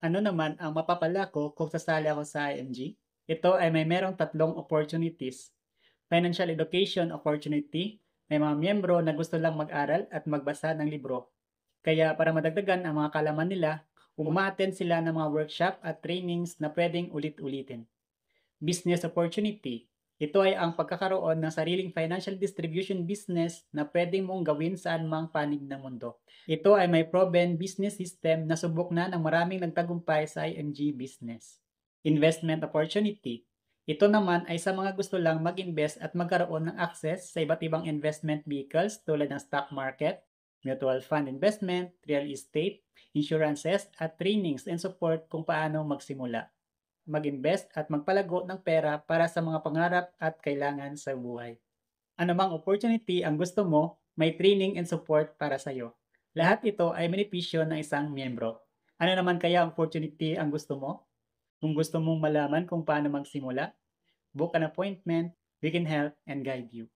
Ano naman ang mapapala ko kung sasali ako sa IMG? Ito ay may merong tatlong opportunities. Financial education opportunity, may mga miyembro na gusto lang mag-aral at magbasa ng libro. Kaya para madagdagan ang mga kalaman nila, uma-attend sila ng mga workshop at trainings na pwedeng ulit-ulitin. Business opportunity. Ito ay ang pagkakaroon ng sariling financial distribution business na pwedeng mong gawin saan mang panig ng mundo. Ito ay may proven business system na subok na ng maraming nagtagumpay sa IMG business. Investment opportunity. Ito naman ay sa mga gusto lang mag-invest at magkaroon ng access sa iba't ibang investment vehicles tulad ng stock market, mutual fund investment, real estate, insurances, at trainings and support kung paano magsimula, mag-invest at magpalago ng pera para sa mga pangarap at kailangan sa buhay. Anumang opportunity ang gusto mo, may training and support para sa iyo. Lahat ito ay benepisyo ng isang miyembro. Ano naman kaya ang opportunity ang gusto mo? Kung gusto mong malaman kung paano magsimula, book an appointment, we can help and guide you.